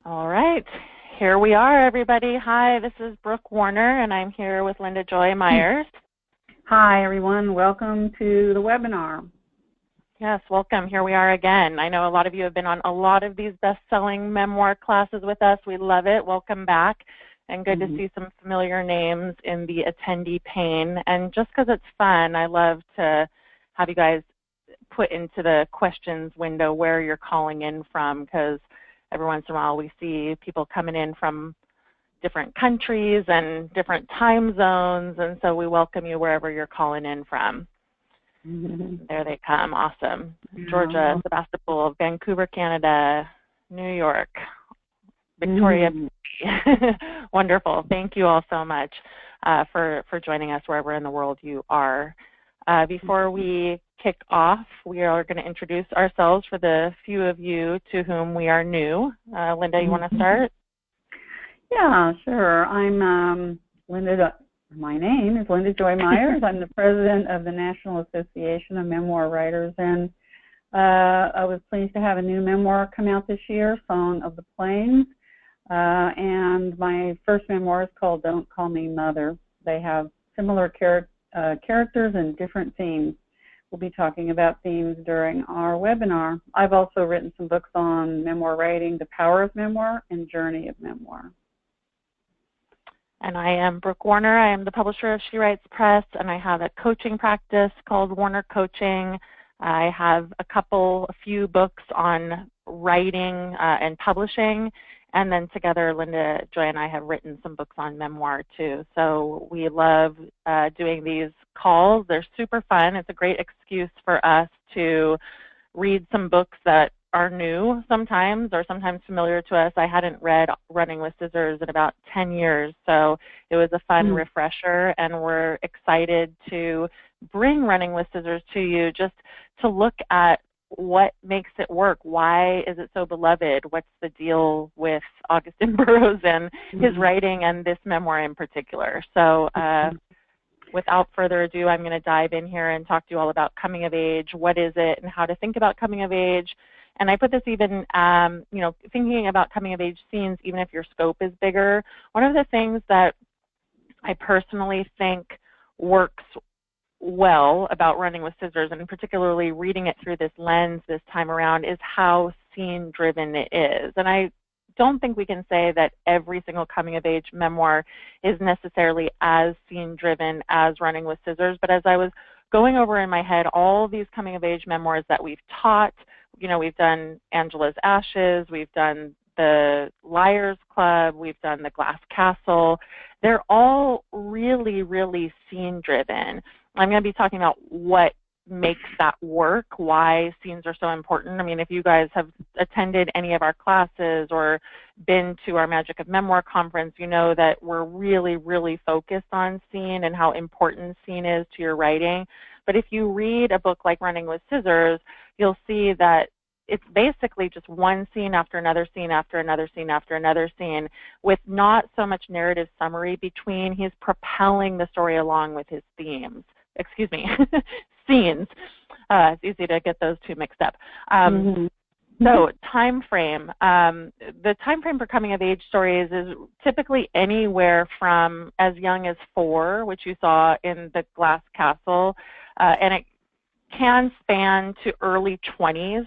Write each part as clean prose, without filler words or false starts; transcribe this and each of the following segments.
All right, here we are, everybody. Hi, this is Brooke Warner, and I'm here with Linda Joy Myers. Hi, everyone. Welcome to the webinar. Yes, welcome. Here we are again. I know a lot of you have been on a lot of these best-selling memoir classes with us. We love it. Welcome back. And good to see some familiar names in the attendee pane. And just because it's fun, I love to have you guys put into the questions window where you're calling in from, because every once in a while we see people coming in from different countries and different time zones, and so we welcome you wherever you're calling in from. There they come. Awesome. Georgia, Sebastopol, Vancouver, Canada, New York, Victoria. Wonderful. Thank you all so much for joining us wherever in the world you are. Before we kick off, we are going to introduce ourselves for the few of you to whom we are new. Linda, you want to start? Yeah, sure. I'm Linda. My name is Linda Joy Myers. I'm the president of the National Association of Memoir Writers, and I was pleased to have a new memoir come out this year, Song of the Plains. And my first memoir is called Don't Call Me Mother. They have similar characters and different themes. We'll be talking about themes during our webinar. I've also written some books on memoir writing, The Power of Memoir, and Journey of Memoir. And I am Brooke Warner. I am the publisher of She Writes Press, and I have a coaching practice called Warner Coaching. I have a few books on writing and publishing, and then together Linda Joy and I have written some books on memoir too. So we love doing these calls. They're super fun. It's a great excuse for us to read some books that are new sometimes or sometimes familiar to us. I hadn't read Running with Scissors in about 10 years, so it was a fun refresher, and we're excited to bring Running with Scissors to you just to look at what makes it work. Why is it so beloved? What's the deal with Augusten Burroughs and his writing and this memoir in particular? So without further ado, I'm going to dive in here and talk to you all about coming of age. What is it and how to think about coming of age? And I put this even, thinking about coming of age scenes, even if your scope is bigger. One of the things that I personally think works well about Running with Scissors, and particularly reading it through this lens this time around, is how scene-driven it is. And I don't think we can say that every single coming-of-age memoir is necessarily as scene-driven as Running with Scissors, but as I was going over in my head all these coming-of-age memoirs that we've taught, we've done Angela's Ashes, we've done the Liars Club, we've done the Glass Castle. They're all really, really scene-driven. I'm going to be talking about what makes that work, why scenes are so important. I mean, if you guys have attended any of our classes or been to our Magic of Memoir conference, you know that we're really, really focused on scene and how important scene is to your writing. But if you read a book like Running with Scissors, you'll see that it's basically just one scene after another scene after another scene after another scene with not so much narrative summary between. He's propelling the story along with his themes. Excuse me, scenes. It's easy to get those two mixed up. So time frame. The time frame for coming of age stories is typically anywhere from as young as 4, which you saw in the Glass Castle, and it can span to early 20s.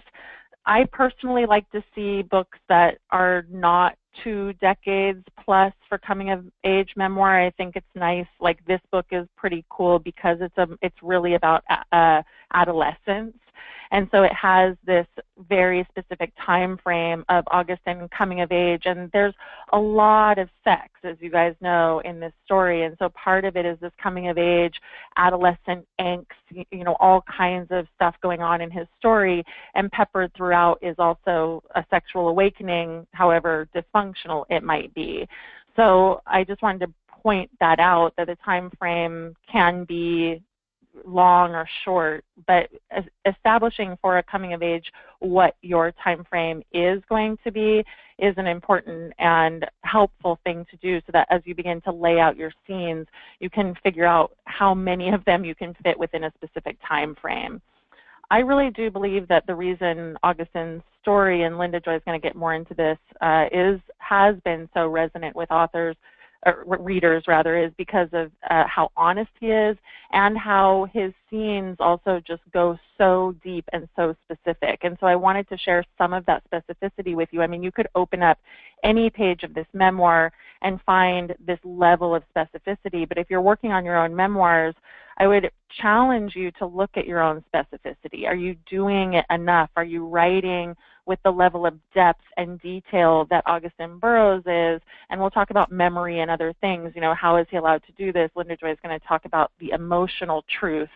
I personally like to see books that are not 2 decades plus for coming of age memoir. I think it's nice. Like this book is pretty cool because it's really about adolescence. And so it has this very specific time frame of Augustine coming of age, and there's a lot of sex, as you guys know, in this story. And so part of it is this coming of age, adolescent angst, all kinds of stuff going on in his story, and peppered throughout is also a sexual awakening, however dysfunctional it might be. So I just wanted to point that out, that the time frame can be long or short, but establishing for a coming of age what your time frame is going to be is an important and helpful thing to do, so that as you begin to lay out your scenes, you can figure out how many of them you can fit within a specific time frame. I really do believe that the reason Augustine's story, and Linda Joy is going to get more into this, has been so resonant with authors, or readers rather, is because of how honest he is and how his scenes also just go so deep and so specific. And so I wanted to share some of that specificity with you. I mean, you could open up any page of this memoir and find this level of specificity, but if you're working on your own memoirs, I would challenge you to look at your own specificity. Are you doing it enough? Are you writing with the level of depth and detail that Augustine Burroughs is? And we'll talk about memory and other things. You know, how is he allowed to do this? Linda Joy is going to talk about the emotional truth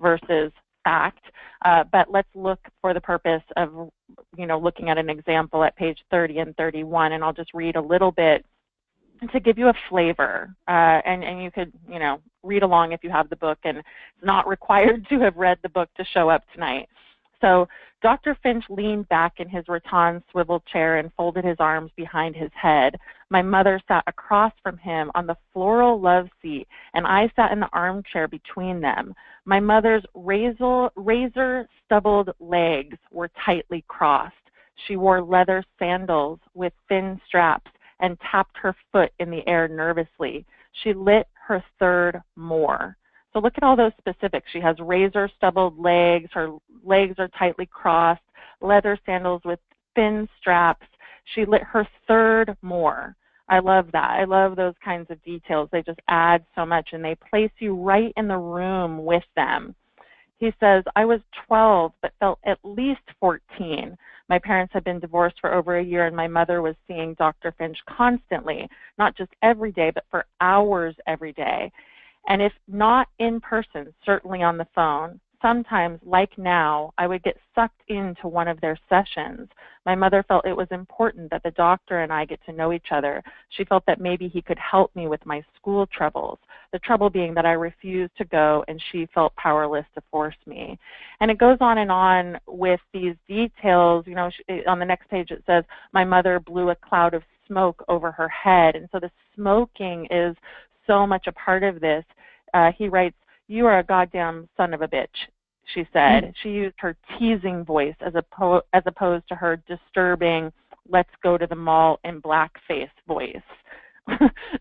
versus fact. But let's look for the purpose of, you know, looking at an example at page 30 and 31, and I'll just read a little bit to give you a flavor, and you could, you know, read along if you have the book, and it's not required to have read the book to show up tonight. So Dr. Finch leaned back in his rattan swivel chair and folded his arms behind his head. My mother sat across from him on the floral love seat, and I sat in the armchair between them. My mother's razor-stubbled legs were tightly crossed. She wore leather sandals with thin straps and tapped her foot in the air nervously. She lit her third more. So look at all those specifics. She has razor-stubbled legs, her legs are tightly crossed, leather sandals with thin straps. She lit her third more. I love that. I love those kinds of details. They just add so much, and they place you right in the room with them. He says, I was 12, but felt at least 14. My parents had been divorced for over a year, and my mother was seeing Dr. Finch constantly, not just every day, but for hours every day. And if not in person, certainly on the phone. Sometimes, like now, I would get sucked into one of their sessions. My mother felt it was important that the doctor and I get to know each other. She felt that maybe he could help me with my school troubles, the trouble being that I refused to go and she felt powerless to force me. And it goes on with these details. You know, on the next page it says, my mother blew a cloud of smoke over her head. And so the smoking is so much a part of this. He writes, you are a goddamn son of a bitch, she said. She used her teasing voice as opposed to her disturbing, let's go to the mall in blackface voice.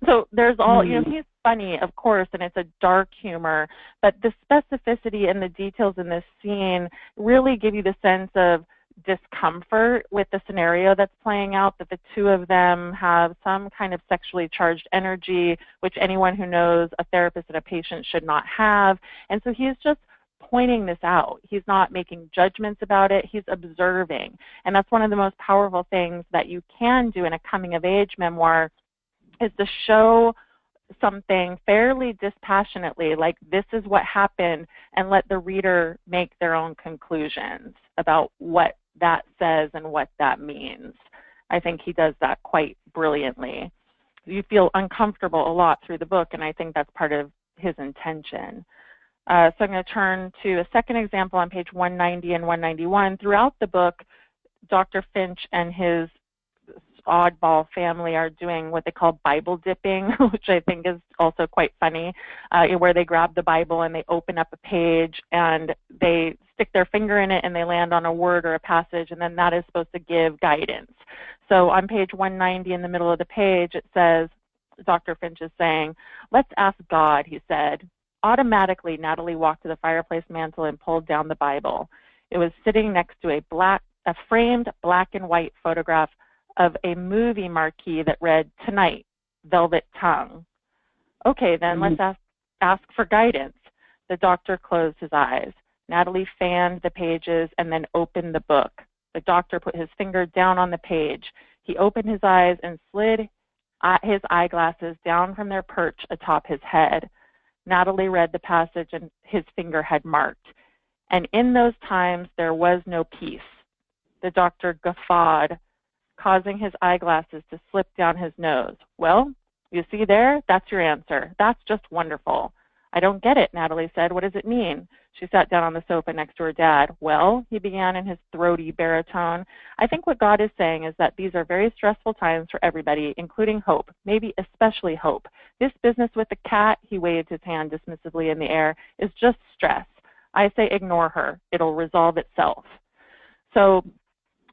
So there's all, you know, he's funny, of course, and it's a dark humor, but the specificity and the details in this scene really give you the sense of discomfort with the scenario that's playing out, that the two of them have some kind of sexually charged energy, which anyone who knows a therapist and a patient should not have. And so he's just pointing this out. He's not making judgments about it. He's observing. And that's one of the most powerful things that you can do in a coming-of-age memoir, is to show something fairly dispassionately, like this is what happened, and let the reader make their own conclusions about what that says and what that means. I think he does that quite brilliantly. You feel uncomfortable a lot through the book, and I think that's part of his intention. So I'm going to turn to a second example on page 190 and 191. Throughout the book, Dr. Finch and his oddball family are doing what they call Bible dipping, which I think is also quite funny, where they grab the Bible and they open up a page and they stick their finger in it and they land on a word or a passage, and then that is supposed to give guidance. So on page 190 in the middle of the page, it says, Dr. Finch is saying, let's ask God, he said. Automatically, Natalie walked to the fireplace mantel and pulled down the Bible. It was sitting next to a framed black and white photograph of a movie marquee that read, Tonight, Velvet Tongue. Okay, then let's ask for guidance. The doctor closed his eyes. Natalie fanned the pages and then opened the book. The doctor put his finger down on the page. He opened his eyes and slid his eyeglasses down from their perch atop his head. Natalie read the passage and his finger had marked. And in those times, there was no peace. The doctor guffawed, causing his eyeglasses to slip down his nose. Well, you see there? That's your answer. That's just wonderful. I don't get it, Natalie said. What does it mean? She sat down on the sofa next to her dad. Well, he began in his throaty baritone, I think what God is saying is that these are very stressful times for everybody, including Hope, maybe especially Hope. This business with the cat, he waved his hand dismissively in the air, is just stress. I say ignore her. It'll resolve itself. So,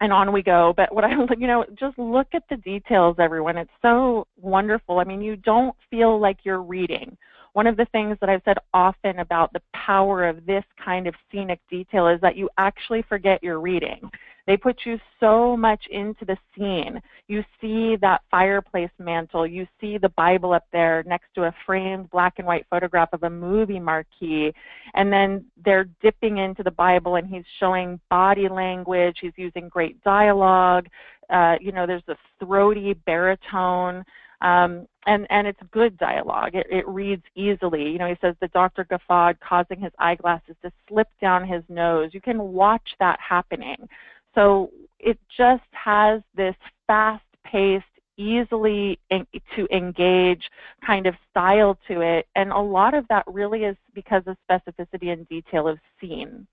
and on we go. But what I was like, just look at the details, everyone. It's so wonderful. I mean, you don't feel like you're reading. One of the things that I've said often about the power of this kind of scenic detail is that you actually forget you're reading. They put you so much into the scene. You see that fireplace mantle. You see the Bible up there next to a framed black and white photograph of a movie marquee. And then they're dipping into the Bible, and he's showing body language. He's using great dialogue. There's a throaty baritone. And it's good dialogue. It reads easily. He says the doctor guffawed, causing his eyeglasses to slip down his nose. You can watch that happening. So it just has this fast-paced, easily to engage kind of style to it. And a lot of that really is because of specificity and detail of scene.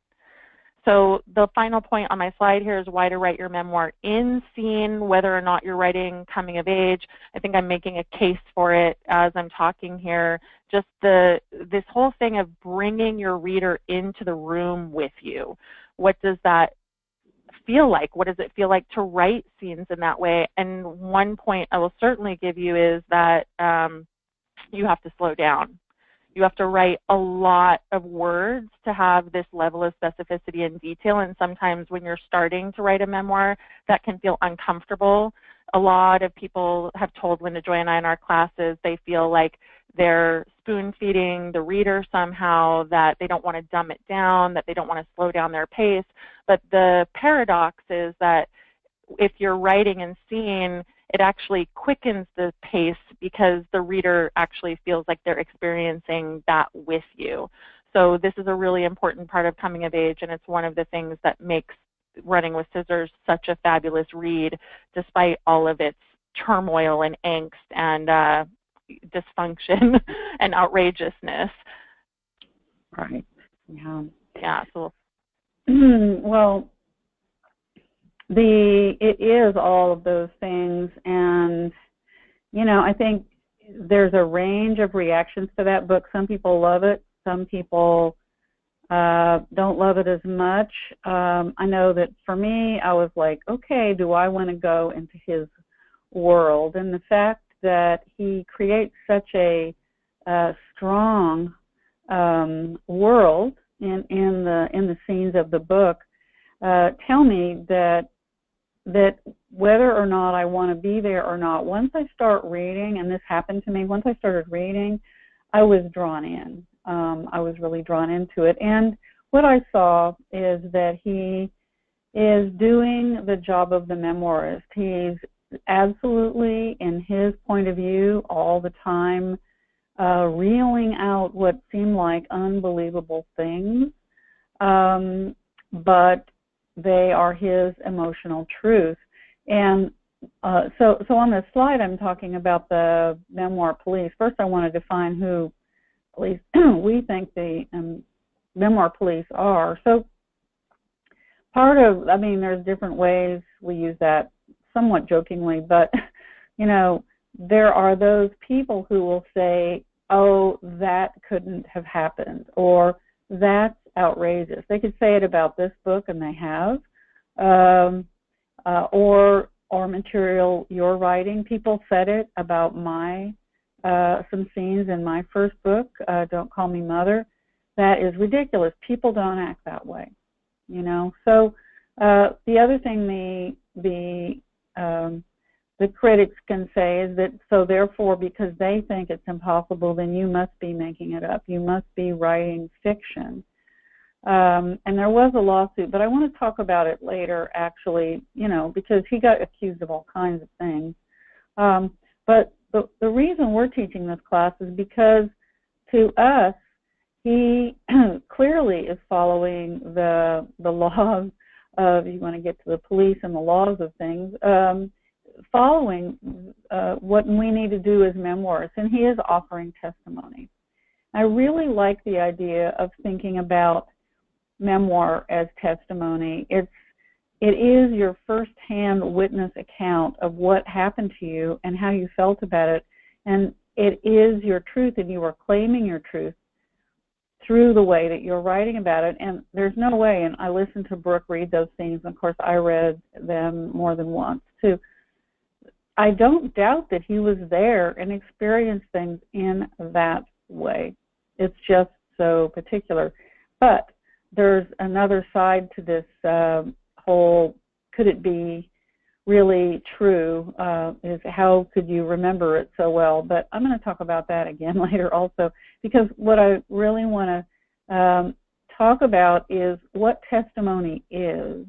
So the final point on my slide here is why to write your memoir in scene, whether or not you're writing coming of age. I think I'm making a case for it as I'm talking here. Just this whole thing of bringing your reader into the room with you. What does that feel like? What does it feel like to write scenes in that way? And one point I will certainly give you is that you have to slow down. You have to write a lot of words to have this level of specificity and detail, and sometimes when you're starting to write a memoir, that can feel uncomfortable. A lot of people have told Linda Joy and I in our classes they feel like they're spoon-feeding the reader somehow, that they don't want to dumb it down, that they don't want to slow down their pace. But the paradox is that if you're writing in scene, it actually quickens the pace because the reader actually feels like they're experiencing that with you. So this is a really important part of coming of age, and it's one of the things that makes Running with Scissors such a fabulous read, despite all of its turmoil and angst and dysfunction and outrageousness. Right. Yeah. Yeah. So. Well, it is all of those things, and I think there's a range of reactions to that book. Some people love it. Some people don't love it as much. I know that for me, I was like, okay, do I want to go into his world? And the fact that he creates such a strong world in the scenes of the book tell me that whether or not I want to be there or not, once I start reading, and this happened to me, once I started reading, I was drawn in. I was really drawn into it. And what I saw is that he is doing the job of the memoirist. He's absolutely, in his point of view, all the time, reeling out what seem like unbelievable things, but they are his emotional truth. And so on this slide, I'm talking about the memoir police. First, I want to define who, at least we think the memoir police are. So there's different ways we use that somewhat jokingly, but, there are those people who will say, oh, that couldn't have happened, or that's outrageous. They could say it about this book, and they have, or material you're writing. People said it about some scenes in my first book, Don't Call Me Mother. That is ridiculous. People don't act that way, So the other thing the critics can say is that, so therefore, because they think it's impossible, then you must be making it up. You must be writing fiction. And there was a lawsuit, but I want to talk about it later, actually, because he got accused of all kinds of things. But the reason we're teaching this class is because, to us, he clearly is following the laws of, you want to get to the police and the laws of things, following what we need to do as memoirists, and he is offering testimony. I really like the idea of thinking about memoir as testimony. It is your first-hand witness account of what happened to you and how you felt about it, and it is your truth, and you are claiming your truth. through the way that you're writing about it. And there's no way, and I listened to Brooke read those things, and of course I read them more than once too. I don't doubt that he was there and experienced things in that way. It's just so particular. But there's another side to this whole, could it be really true, is how could you remember it so well? But I'm going to talk about that again later also, because what I really want to talk about is what testimony is.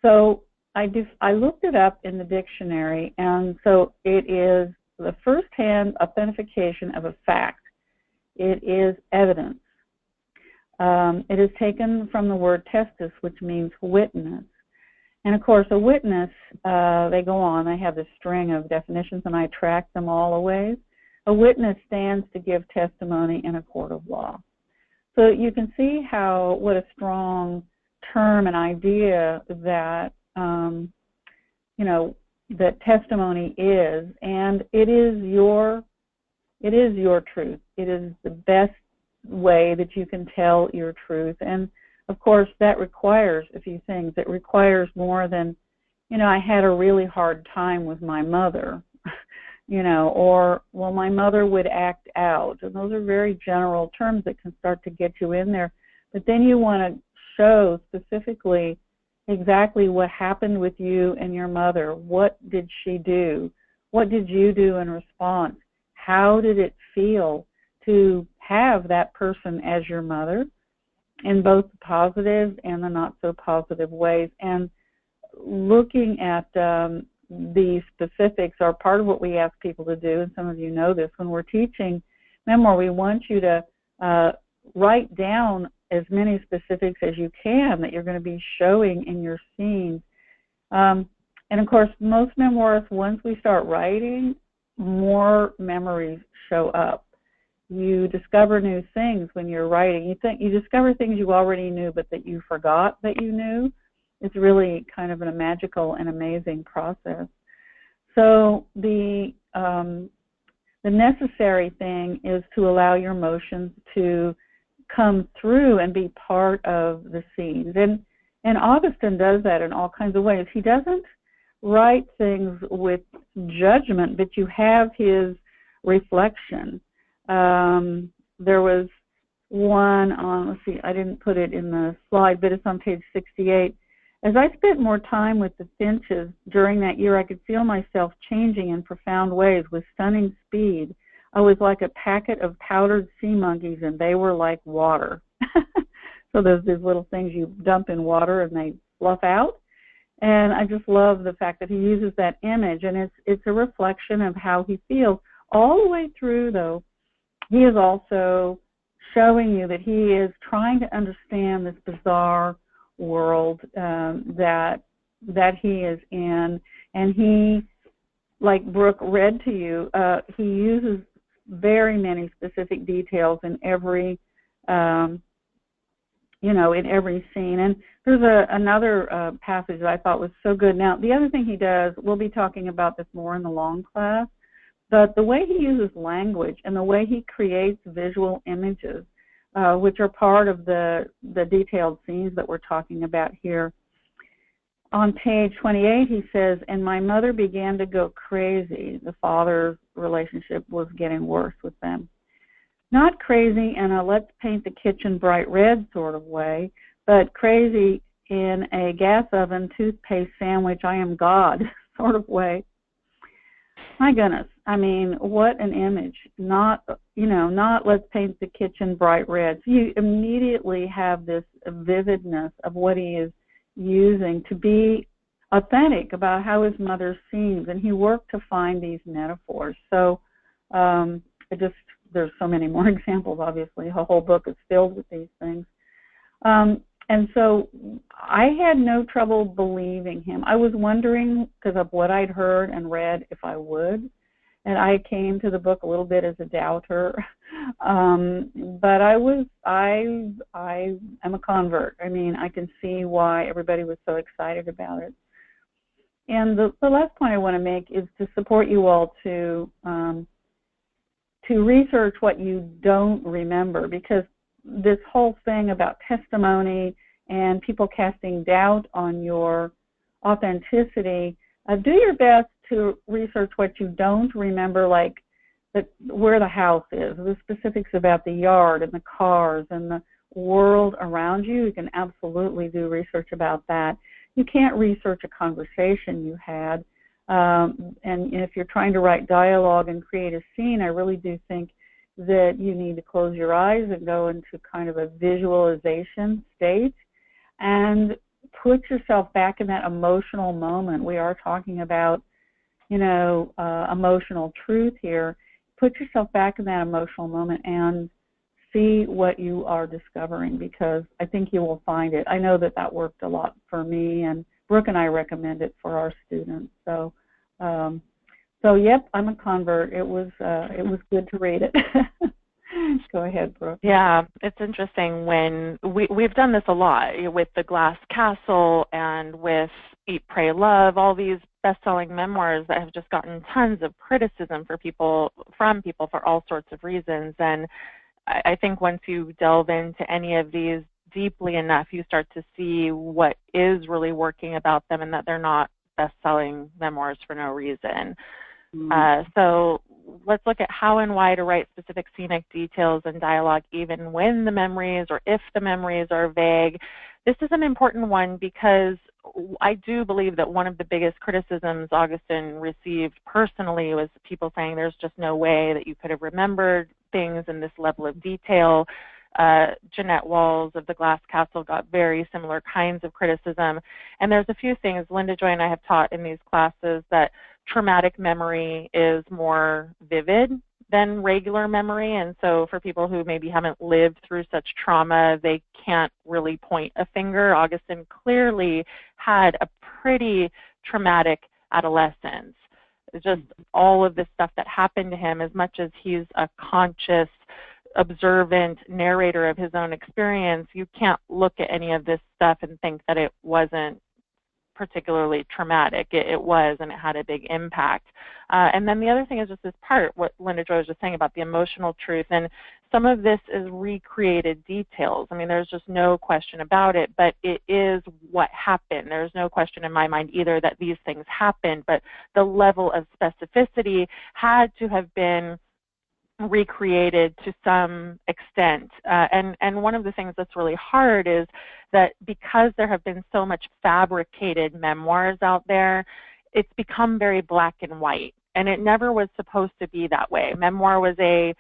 So I looked it up in the dictionary, and so it is the first-hand authentication of a fact. It is evidence. It is taken from the word testis, which means witness. And of course, a witness, they go on, I have this string of definitions and I track them all always. A witness stands to give testimony in a court of law. So you can see what a strong term and idea that, that testimony is, and it is your truth. It is the best way that you can tell your truth. And of course, that requires a few things. It requires more than, I had a really hard time with my mother, or, well, my mother would act out. And those are very general terms that can start to get you in there. But then you want to show specifically exactly what happened with you and your mother. What did she do? What did you do in response? How did it feel to have that person as your mother, in both the positive and the not so positive ways? And looking at the specifics are part of what we ask people to do, and some of you know this. When we're teaching memoir, we want you to write down as many specifics as you can that you're going to be showing in your scenes. And of course, most memoirists, once we start writing, more memories show up. You discover new things when you're writing. You discover things you already knew, but that you forgot that you knew. It's really kind of a magical and amazing process. So the necessary thing is to allow your emotions to come through and be part of the scenes. And Augustine does that in all kinds of ways. He doesn't write things with judgment, but you have his reflection. There was one on, let's see, I didn't put it in the slide, but it's on page 68. As I spent more time with the Finches during that year, I could feel myself changing in profound ways with stunning speed. I was like a packet of powdered sea monkeys, and they were like water. So there's these little things you dump in water and they fluff out. And I just love the fact that he uses that image, and it's a reflection of how he feels. All the way through, though, he is also showing you that he is trying to understand this bizarre world that he is in. And he, like Brooke read to you, he uses very many specific details in every in every scene. And there's another passage that I thought was so good. Now, the other thing he does, we'll be talking about this more in the long class, but the way he uses language and the way he creates visual images, which are part of the detailed scenes that we're talking about here. On page 28, he says, and my mother began to go crazy. The father's relationship was getting worse with them. Not crazy in a let's paint the kitchen bright red sort of way, but crazy in a gas oven, toothpaste sandwich, I am God sort of way. My goodness, I mean, what an image. Not let's paint the kitchen bright red. So you immediately have this vividness of what he is using to be authentic about how his mother seems, and he worked to find these metaphors. So there's so many more examples, obviously. The whole book is filled with these things. And so I had no trouble believing him. I was wondering, because of what I'd heard and read, if I would. And I came to the book a little bit as a doubter. But I am a convert. I mean, I can see why everybody was so excited about it. And the last point I want to make is to support you all to research what you don't remember, because this whole thing about testimony and people casting doubt on your authenticity, do your best to research what you don't remember, like where the house is, the specifics about the yard and the cars and the world around you. You can absolutely do research about that. You can't research a conversation you had. And if you're trying to write dialogue and create a scene, I really do think that you need to close your eyes and go into kind of a visualization state and put yourself back in that emotional moment. We are talking about, emotional truth here. Put yourself back in that emotional moment and see what you are discovering, because I think you will find it. I know that worked a lot for me, and Brooke and I recommend it for our students. So yep, I'm a convert. It was good to read it. Go ahead, Brooke. Yeah, it's interesting when we've done this a lot with The Glass Castle and with Eat, Pray, Love, all these best-selling memoirs that have just gotten tons of criticism from people for all sorts of reasons. And I think once you delve into any of these deeply enough, you start to see what is really working about them and that they're not best-selling memoirs for no reason. So let's look at how and why to write specific scenic details and dialogue even when the memories or if the memories are vague. This is an important one because I do believe that one of the biggest criticisms Augustine received personally was people saying there's just no way that you could have remembered things in this level of detail. Jeanette Walls of The Glass Castle got very similar kinds of criticism. And there's a few things Linda Joy and I have taught in these classes, that traumatic memory is more vivid than regular memory. And so for people who maybe haven't lived through such trauma, they can't really point a finger. Augustine clearly had a pretty traumatic adolescence. Just all of this stuff that happened to him, as much as he's a conscious, observant narrator of his own experience, you can't look at any of this stuff and think that it wasn't particularly traumatic. It was, and it had a big impact. And then the other thing is just this part, what Linda Joy was just saying about the emotional truth, and some of this is recreated details. I mean, there's just no question about it, but it is what happened. There's no question in my mind either that these things happened, but the level of specificity had to have been recreated to some extent. And one of the things that's really hard is that because there have been so much fabricated memoirs out there, it's become very black and white. And it never was supposed to be that way. Memoir was a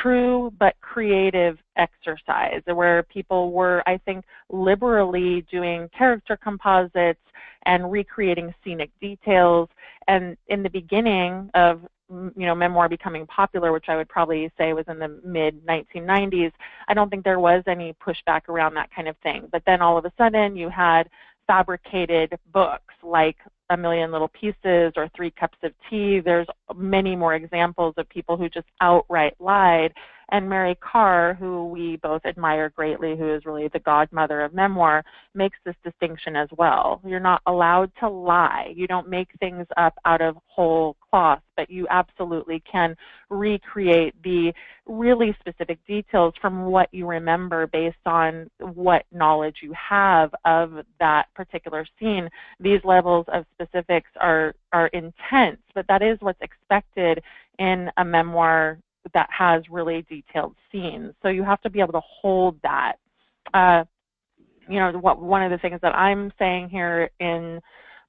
true but creative exercise where people were, I think, liberally doing character composites and recreating scenic details. And in the beginning of memoir becoming popular, which I would probably say was in the mid-1990s, I don't think there was any pushback around that kind of thing. But then all of a sudden you had fabricated books like A Million Little Pieces or 3 Cups of Tea. There's many more examples of people who just outright lied. And Mary Karr, who we both admire greatly, who is really the godmother of memoir, makes this distinction as well. You're not allowed to lie. You don't make things up out of whole cloth, but you absolutely can recreate the really specific details from what you remember based on what knowledge you have of that particular scene. These levels of specifics are intense, but that is what's expected in a memoir that has really detailed scenes. So you have to be able to hold that. One of the things that I'm saying here in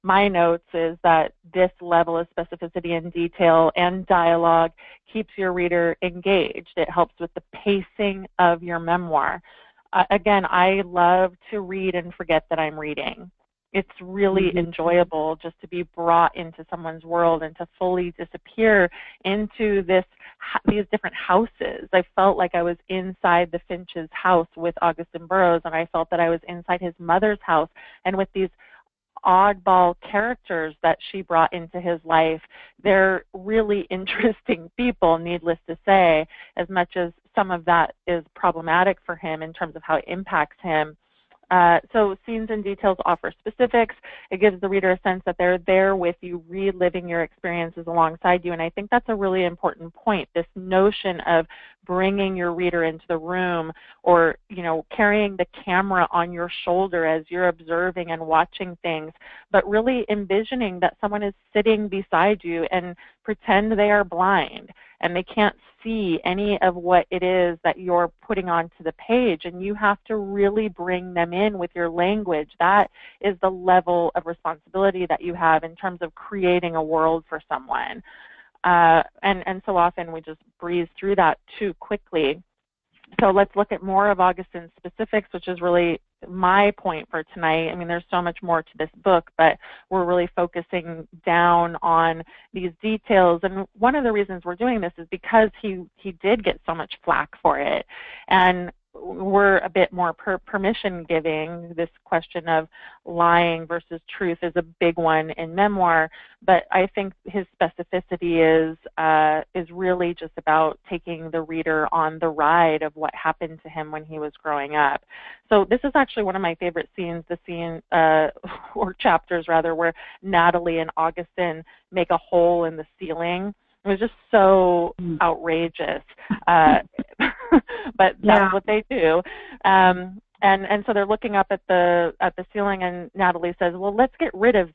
my notes is that this level of specificity and detail and dialogue keeps your reader engaged. It helps with the pacing of your memoir. Again, I love to read and forget that I'm reading. It's really enjoyable just to be brought into someone's world and to fully disappear into these different houses. I felt like I was inside the Finch's house with Augustine Burroughs, and I felt that I was inside his mother's house, and with these oddball characters that she brought into his life. They're really interesting people, needless to say, as much as some of that is problematic for him in terms of how it impacts him. So scenes and details offer specifics. It gives the reader a sense that they're there with you, reliving your experiences alongside you. And I think that's a really important point, this notion of bringing your reader into the room, or, you know, carrying the camera on your shoulder as you're observing and watching things, but really envisioning that someone is sitting beside you, and pretend they are blind and they can't see any of what it is that you're putting onto the page, and you have to really bring them in with your language. That is the level of responsibility that you have in terms of creating a world for someone. And so often we just breeze through that too quickly. So let's look at more of Augustine's specifics, which is really my point for tonight. I mean, there's so much more to this book, but we're really focusing down on these details. And one of the reasons we're doing this is because he did get so much flack for it. And we're a bit more permission giving. This question of lying versus truth is a big one in Memoir, but I think his specificity is really just about taking the reader on the ride of what happened to him when he was growing up. So this is actually one of my favorite scenes, the scene or chapters rather, where Natalie and Augustine make a hole in the ceiling. It was just so outrageous, but that's what they do. And so they're looking up at the ceiling, and Natalie says, "Well, let's get rid of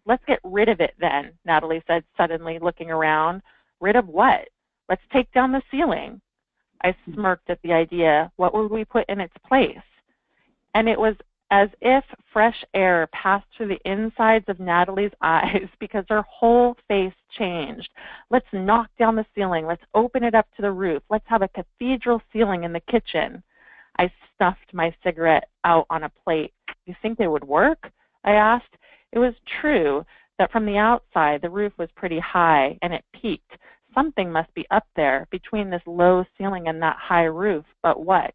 it then." Natalie said, suddenly looking around. "Rid of what? Let's take down the ceiling." I smirked at the idea. What would we put in its place? And it was as if fresh air passed through the insides of Natalie's eyes, because her whole face changed. "Let's knock down the ceiling. Let's open it up to the roof. Let's have a cathedral ceiling in the kitchen." I stuffed my cigarette out on a plate. "You think it would work?" I asked. It was true that from the outside the roof was pretty high, and it peaked. Something must be up there between this low ceiling and that high roof, but what?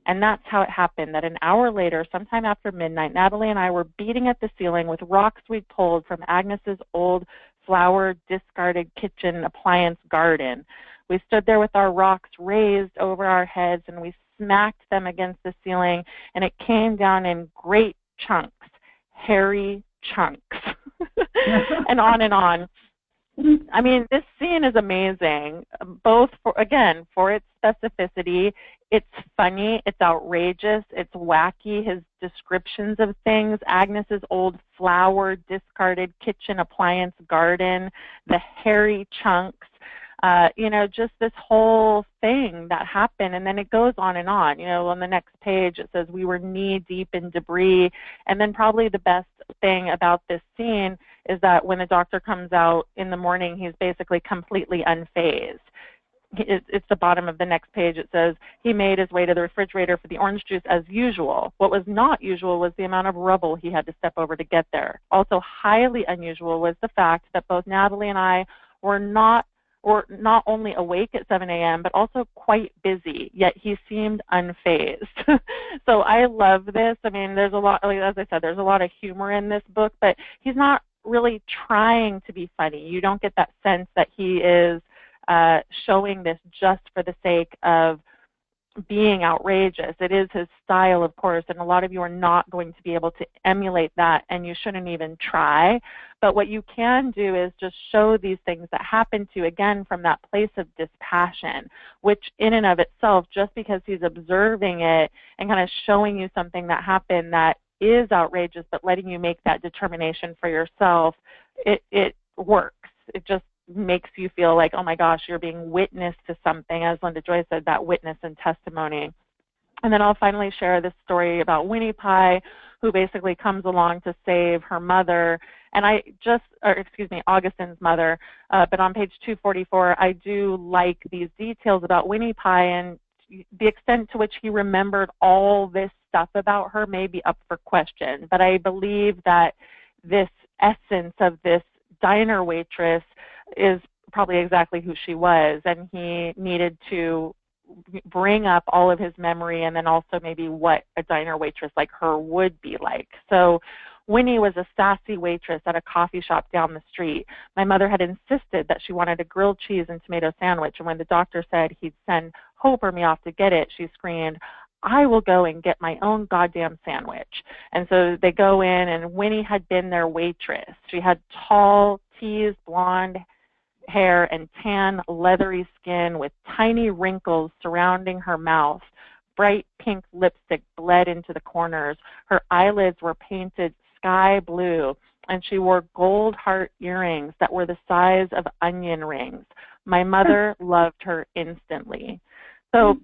And that's how it happened, that an hour later, sometime after midnight, Natalie and I were beating at the ceiling with rocks we'd pulled from Agnes's old flower discarded kitchen appliance garden. We stood there with our rocks raised over our heads, and we smacked them against the ceiling, and it came down in great chunks, hairy chunks, and on and on. I mean, this scene is amazing, both for its specificity. It's funny, it's outrageous, it's wacky. His descriptions of things, Agnes's old flower discarded kitchen appliance garden, the hairy chunks, just this whole thing that happened. And then it goes on and on. On the next page it says we were knee deep in debris. And then probably the best thing about this scene is that when the doctor comes out in the morning, he's basically completely unfazed. It's the bottom of the next page. It says he made his way to the refrigerator for the orange juice as usual. What was not usual was the amount of rubble he had to step over to get there. Also highly unusual was the fact that both Natalie and I were not only awake at 7 a.m., but also quite busy, yet he seemed unfazed. So I love this. I mean, there's a lot, as I said, there's a lot of humor in this book, but he's not really trying to be funny. You don't get that sense that he is showing this just for the sake of being outrageous. It is his style, of course, and a lot of you are not going to be able to emulate that, and you shouldn't even try. But what you can do is just show these things that happen to you, again, from that place of dispassion, which in and of itself, just because he's observing it and kind of showing you something that happened that is outrageous, but letting you make that determination for yourself, it works. It just makes you feel like, oh my gosh, you're being witness to something, as Linda Joy said, that witness and testimony. And then I'll finally share this story about Winnie Pie, who basically comes along to save her mother, and Augustine's mother. But on page 244, I do like these details about Winnie Pie, and the extent to which he remembered all this stuff about her may be up for question. But I believe that this essence of this diner waitress is probably exactly who she was, and he needed to bring up all of his memory and then also maybe what a diner waitress like her would be like. So Winnie was a sassy waitress at a coffee shop down the street. My mother had insisted that she wanted a grilled cheese and tomato sandwich, and when the doctor said he'd send Hope or me off to get it, she screamed, I will go and get my own goddamn sandwich. And so they go in, and Winnie had been their waitress. She had tall, teased blonde hair and tan, leathery skin with tiny wrinkles surrounding her mouth. Bright pink lipstick bled into the corners. Her eyelids were painted sky blue, and she wore gold heart earrings that were the size of onion rings. My mother loved her instantly. So,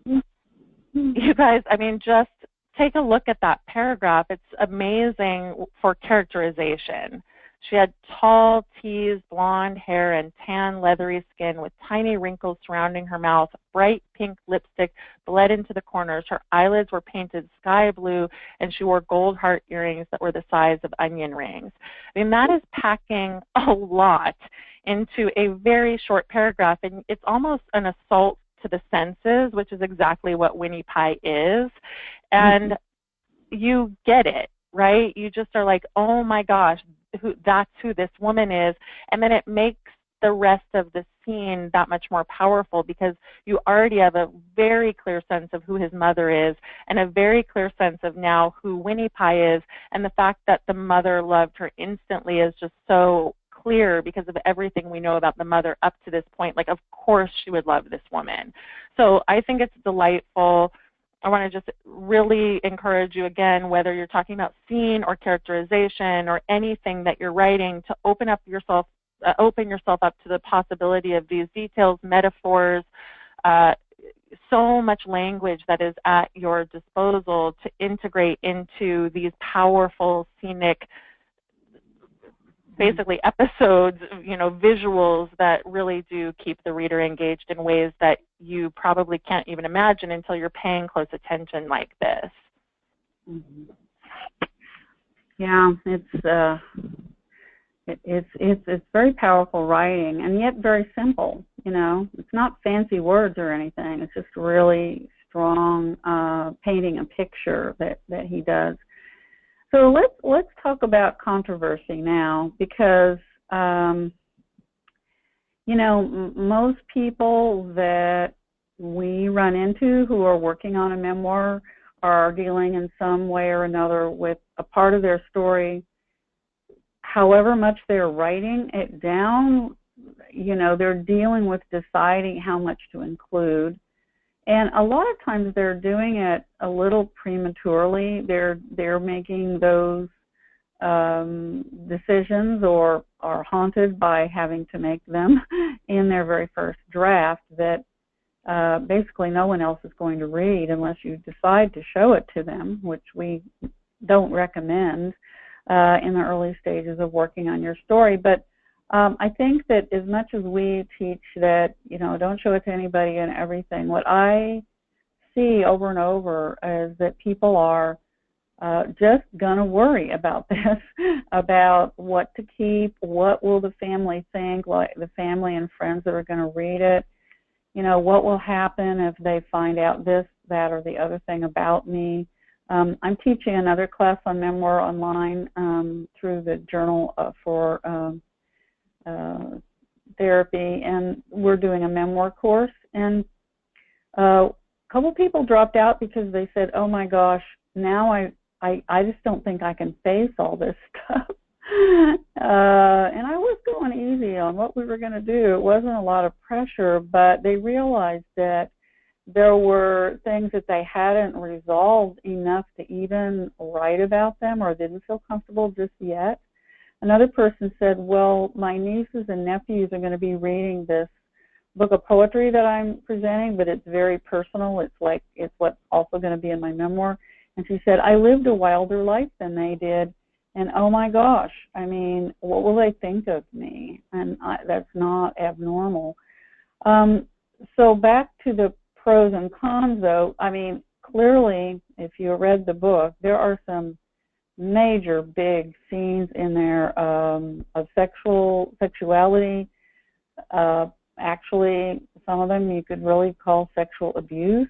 you guys, I mean, just take a look at that paragraph. It's amazing for characterization. She had tall, teased blonde hair and tan, leathery skin with tiny wrinkles surrounding her mouth. Bright pink lipstick bled into the corners. Her eyelids were painted sky blue, and she wore gold heart earrings that were the size of onion rings. I mean, that is packing a lot into a very short paragraph, and it's almost an assault to the senses, which is exactly what Winnie Pie is. And you get it, right? You just are like, oh my gosh, that's who this woman is. And then it makes the rest of the scene that much more powerful, because you already have a very clear sense of who his mother is, and a very clear sense of now who Winnie Pie is. And the fact that the mother loved her instantly is just so clear because of everything we know about the mother up to this point. Like, of course she would love this woman. So I think it's delightful. I want to just really encourage you, again, whether you're talking about scene or characterization or anything that you're writing, to open yourself up to the possibility of these details, metaphors, so much language that is at your disposal to integrate into these powerful scenic, basically episodes, visuals that really do keep the reader engaged in ways that you probably can't even imagine until you're paying close attention like this. Yeah, it's very powerful writing, and yet very simple. It's not fancy words or anything. It's just really strong painting a picture that he does. So let's talk about controversy now, because most people that we run into who are working on a memoir are dealing in some way or another with a part of their story. However much they're writing it down, they're dealing with deciding how much to include. And a lot of times they're doing it a little prematurely. They're making those decisions, or are haunted by having to make them in their very first draft that basically no one else is going to read unless you decide to show it to them, which we don't recommend in the early stages of working on your story. But I think that as much as we teach that, don't show it to anybody and everything, what I see over and over is that people are just going to worry about this, about what to keep, what will the family think, like the family and friends that are going to read it, what will happen if they find out this, that, or the other thing about me. I'm teaching another class on memoir online through the Journal for Therapy, and we're doing a memoir course, and a couple people dropped out because they said, oh my gosh, now I just don't think I can face all this stuff. And I was going easy on what we were going to do. It wasn't a lot of pressure, but they realized that there were things that they hadn't resolved enough to even write about them, or didn't feel comfortable just yet. Another person said, well, my nieces and nephews are going to be reading this book of poetry that I'm presenting, but it's very personal. It's what's also going to be in my memoir. And she said, I lived a wilder life than they did, and oh my gosh, I mean, what will they think of me? And that's not abnormal. So back to the pros and cons, though. I mean, clearly, if you read the book, there are some major big scenes in there of sexuality. Actually, some of them you could really call sexual abuse,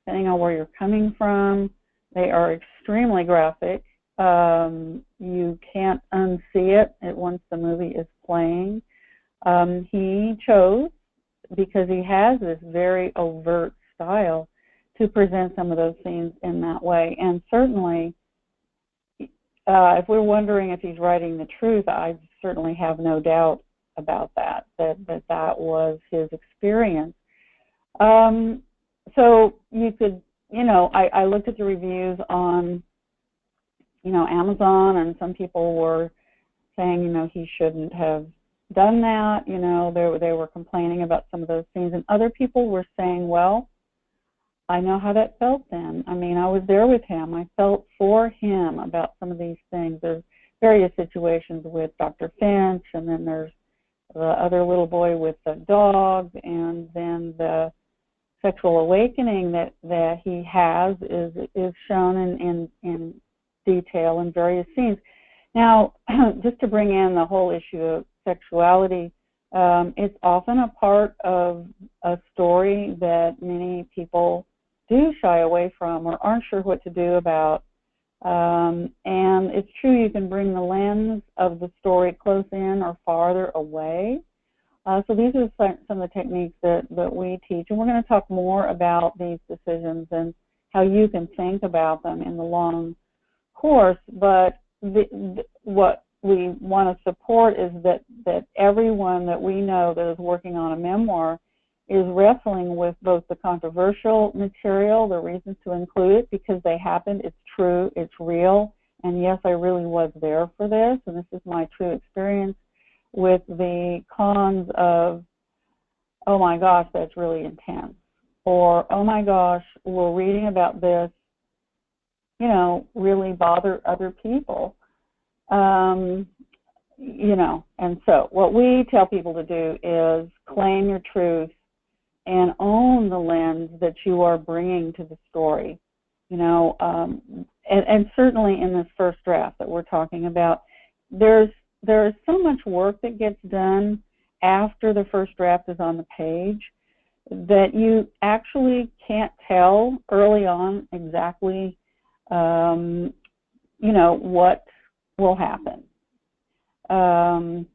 depending on where you're coming from. They are extremely graphic. You can't unsee it once the movie is playing. He chose, because he has this very overt style, to present some of those scenes in that way. And certainly, if we're wondering if he's writing the truth, I certainly have no doubt about that was his experience. So you could, I looked at the reviews on, Amazon, and some people were saying, he shouldn't have done that. They were complaining about some of those scenes, and other people were saying, well, I know how that felt then. I mean, I was there with him. I felt for him about some of these things. There's various situations with Dr. Finch, and then there's the other little boy with the dog, and then the sexual awakening that he has is shown in detail in various scenes. Now, just to bring in the whole issue of sexuality, it's often a part of a story that many people do shy away from or aren't sure what to do about. And it's true, you can bring the lens of the story close in or farther away. So these are some of the techniques that we teach, and we're going to talk more about these decisions and how you can think about them in the long course. But what we want to support is that everyone that we know that is working on a memoir is wrestling with both the controversial material, the reasons to include it because they happened, it's true, it's real, and yes, I really was there for this, and this is my true experience, with the cons of, oh my gosh, that's really intense, or oh my gosh, we're reading about this, really bother other people. And so what we tell people to do is claim your truth and own the lens that you are bringing to the story, and certainly in this first draft that we're talking about, there's so much work that gets done after the first draft is on the page that you actually can't tell early on exactly, what will happen. And,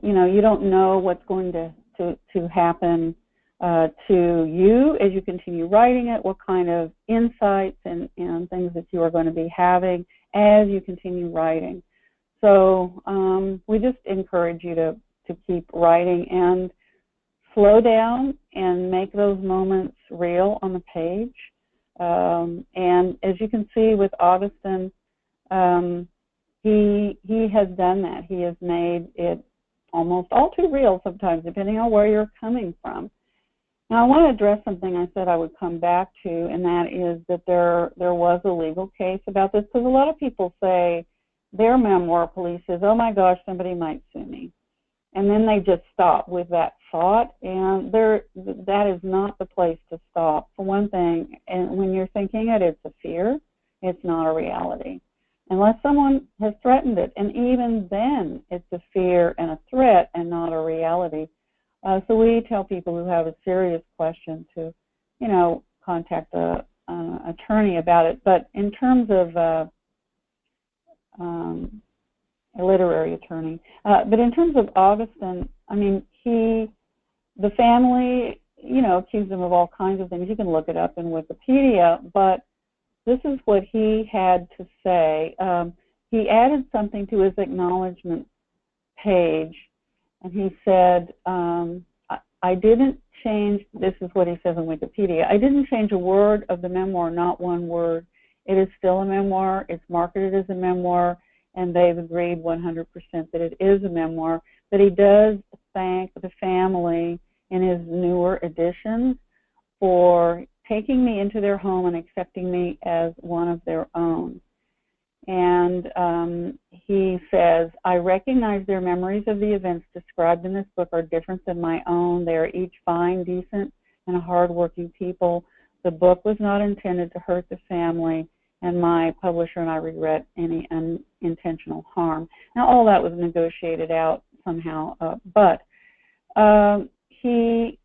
you don't know what's going to happen to you as you continue writing it, what kind of insights and things that you are going to be having as you continue writing. So we just encourage you to keep writing and slow down and make those moments real on the page. And as you can see with Augustin, he has done that. He has made it almost all too real sometimes, depending on where you're coming from. Now, I want to address something I said I would come back to, and that is that there was a legal case about this, because a lot of people say their memoir police says, oh my gosh, somebody might sue me. And then they just stop with that thought, and that is not the place to stop. For one thing, and when you're thinking it, it's a fear, it's not a reality. Unless someone has threatened it, and even then it's a fear and a threat and not a reality. So we tell people who have a serious question to, contact an attorney about it. But in terms of a literary attorney, but in terms of Augustin, I mean, the family, accused him of all kinds of things. You can look it up in Wikipedia, but this is what he had to say. He added something to his acknowledgement page, and he said, I didn't change, this is what he says on Wikipedia, I didn't change a word of the memoir, not one word. It is still a memoir, it's marketed as a memoir, and they've agreed 100% that it is a memoir. But he does thank the family in his newer editions for taking me into their home and accepting me as one of their own. And he says, I recognize their memories of the events described in this book are different than my own. They are each fine, decent, and hardworking people. The book was not intended to hurt the family, and my publisher and I regret any unintentional harm. Now, all that was negotiated out somehow, but he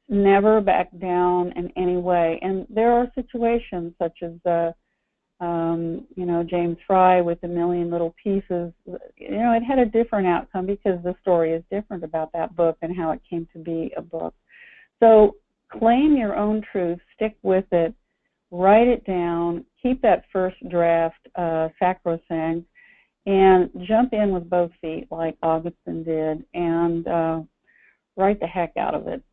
never backed down in any way. And there are situations such as James Fry with A Million Little Pieces. It had a different outcome because the story is different about that book and how it came to be a book. So claim your own truth, stick with it, write it down, keep that first draft sacrosanct, and jump in with both feet like Augustine did, and write the heck out of it.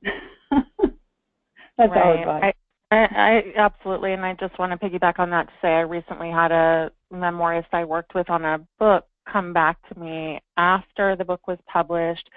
That's our advice. I absolutely, and I just want to piggyback on that to say I recently had a memoirist I worked with on a book come back to me after the book was published,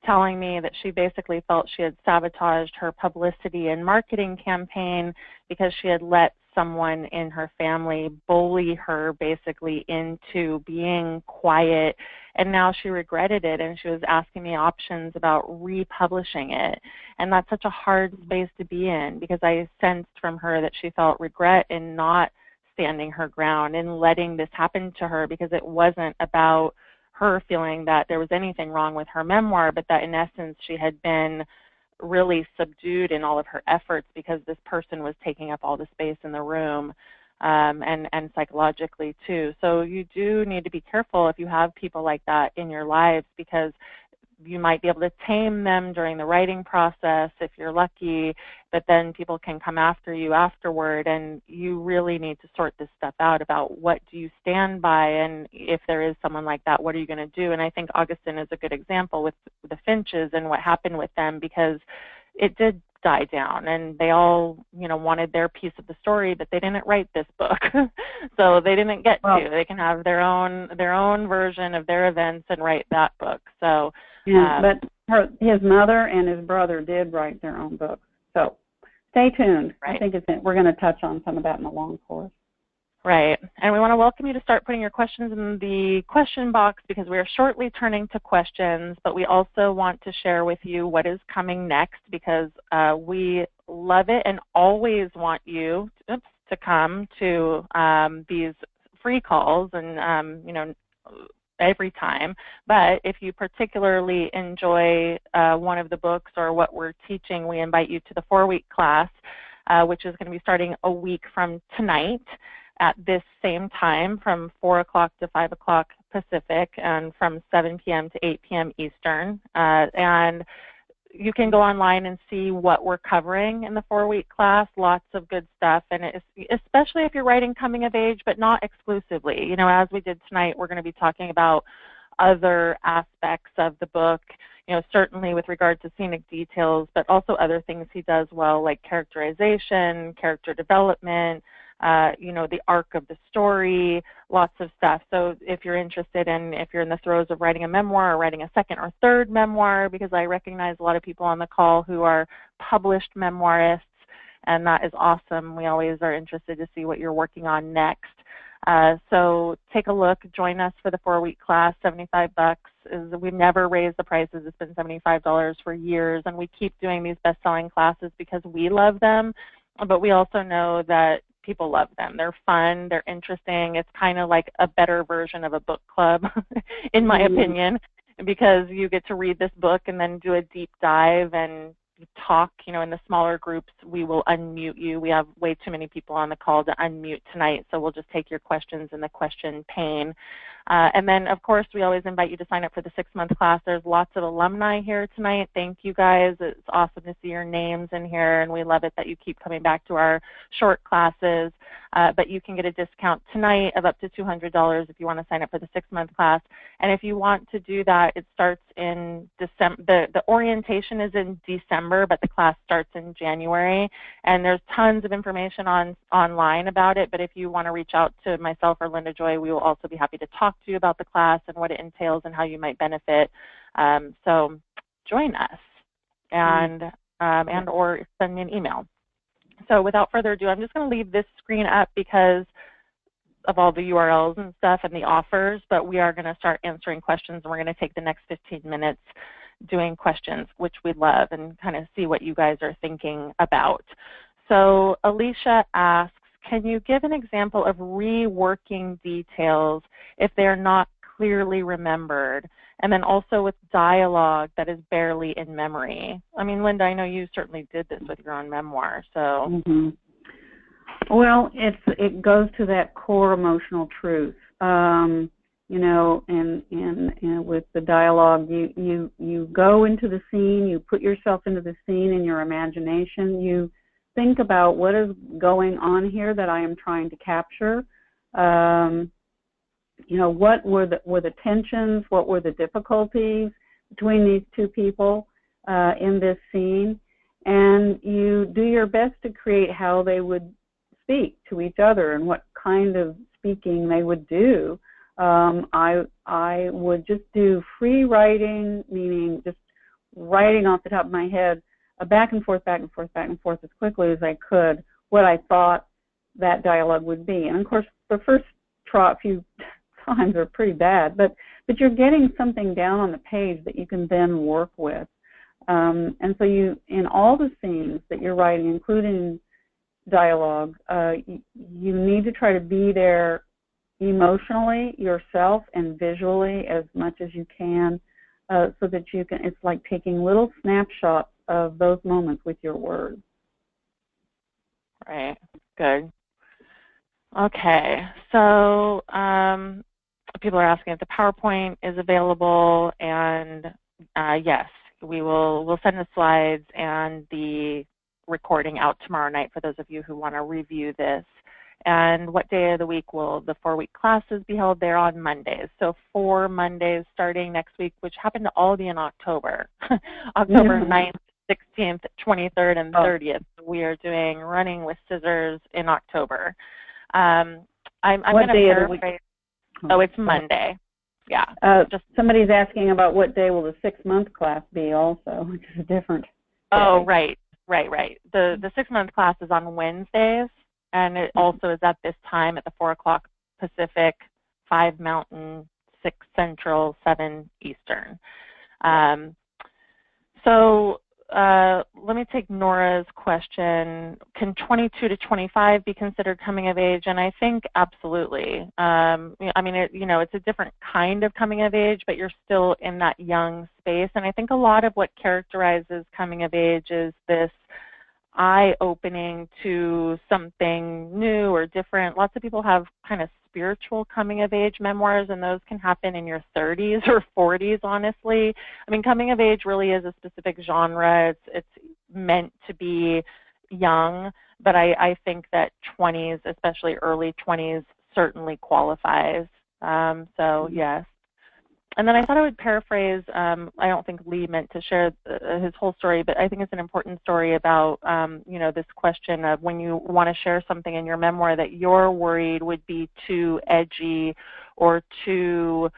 telling me that she basically felt she had sabotaged her publicity and marketing campaign because she had let someone in her family bully her basically into being quiet, and now she regretted it, and she was asking me options about republishing it. And that's such a hard space to be in, because I sensed from her that she felt regret in not standing her ground and letting this happen to her, because it wasn't about her feeling that there was anything wrong with her memoir, but that in essence she had been really subdued in all of her efforts because this person was taking up all the space in the room, and psychologically too. So you do need to be careful if you have people like that in your lives, because you might be able to tame them during the writing process if you're lucky, but then people can come after you afterward, and you really need to sort this stuff out about what do you stand by, and if there is someone like that, what are you going to do? And I think Augustine is a good example with the Finches and what happened with them, because it did die down, and they all, wanted their piece of the story, but they didn't write this book, so they didn't get to. They can have their own version of their events and write that book. So, but his mother and his brother did write their own books. So, stay tuned. Right. I think we're going to touch on some of that in the long course. Right. And we want to welcome you to start putting your questions in the question box, because we are shortly turning to questions, but we also want to share with you what is coming next, because we love it and always want you to come to these free calls and, every time. But if you particularly enjoy one of the books or what we're teaching, we invite you to the 4-week class, which is going to be starting a week from tonight at this same time, from 4 o'clock to 5 o'clock Pacific, and from 7 p.m. to 8 p.m. Eastern. And you can go online and see what we're covering in the 4-week class. Lots of good stuff, and especially if you're writing coming of age, but not exclusively. As we did tonight, we're going to be talking about other aspects of the book, certainly with regard to scenic details, but also other things he does well, like characterization, character development, the arc of the story, lots of stuff. So if you're interested in, if you're in the throes of writing a memoir or writing a second or third memoir, because I recognize a lot of people on the call who are published memoirists, and that is awesome. We always are interested to see what you're working on next. So take a look, join us for the 4-week class. $75. We've never raised the prices. It's been $75 for years, and we keep doing these best-selling classes because we love them, but we also know that people love them. They're fun, they're interesting. It's kind of like a better version of a book club, in my opinion, because you get to read this book and then do a deep dive and talk. In the smaller groups, we will unmute you. We have way too many people on the call to unmute tonight, so we'll just take your questions in the question pane. And then, of course, we always invite you to sign up for the 6-month class. There's lots of alumni here tonight. Thank you, guys. It's awesome to see your names in here, and we love it that you keep coming back to our short classes. But you can get a discount tonight of up to $200 if you want to sign up for the 6-month class. And if you want to do that, it starts in December. The orientation is in December, but the class starts in January. And there's tons of information online about it. But if you want to reach out to myself or Linda Joy, we will also be happy to talk to you about the class and what it entails and how you might benefit. So join us and or send me an email. So without further ado, I'm just going to leave this screen up because of all the URLs and stuff and the offers, but we are going to start answering questions, and we're going to take the next 15 minutes doing questions, which we love, and kind of see what you guys are thinking about. So Alicia asks, can you give an example of reworking details if they are not clearly remembered, and then also with dialogue that is barely in memory? I mean, Linda, I know you certainly did this with your own memoir, so. Well, it goes to that core emotional truth. and with the dialogue, you go into the scene, you put yourself into the scene in your imagination, you think about what is going on here that I am trying to capture. What were the tensions, what were the difficulties between these two people in this scene, and you do your best to create how they would speak to each other and what kind of speaking they would do. I would just do free writing, meaning just writing off the top of my head, back and forth, back and forth, back and forth as quickly as I could, what I thought that dialogue would be. And of course, the first few times are pretty bad, but you're getting something down on the page that you can then work with. And so in all the scenes that you're writing, including dialogue, you need to try to be there emotionally yourself and visually as much as you can, so that you can, it's like taking little snapshots of those moments with your words. Right, good. Okay, so people are asking if the PowerPoint is available, and yes, we'll send the slides and the recording out tomorrow night for those of you who want to review this. And what day of the week will the 4-week classes be held? They're on Mondays. So 4 Mondays starting next week, which happen to all be in October. October 9th, 16th, 23rd, and 30th. We are doing Running with Scissors in October. I'm going to paraphrase. Oh, it's Monday. Yeah. Just somebody's asking about what day will the 6-month class be also, which is a different day. Oh, right. The 6-month class is on Wednesdays, and it also is at this time at the 4 o'clock Pacific, 5 Mountain, 6 Central, 7 Eastern. Let me take Nora's question. Can 22 to 25 be considered coming of age? And I think absolutely. It's a different kind of coming of age, but you're still in that young space. And I think a lot of what characterizes coming of age is this eye-opening to something new or different. Lots of people have kind of spiritual coming-of-age memoirs, and those can happen in your 30s or 40s, honestly. I mean, coming of age really is a specific genre. It's meant to be young, but I think that 20s, especially early 20s, certainly qualifies. Yes. And then I thought I would paraphrase, I don't think Lee meant to share his whole story, but I think it's an important story about, this question of when you want to share something in your memoir that you're worried would be too edgy or too,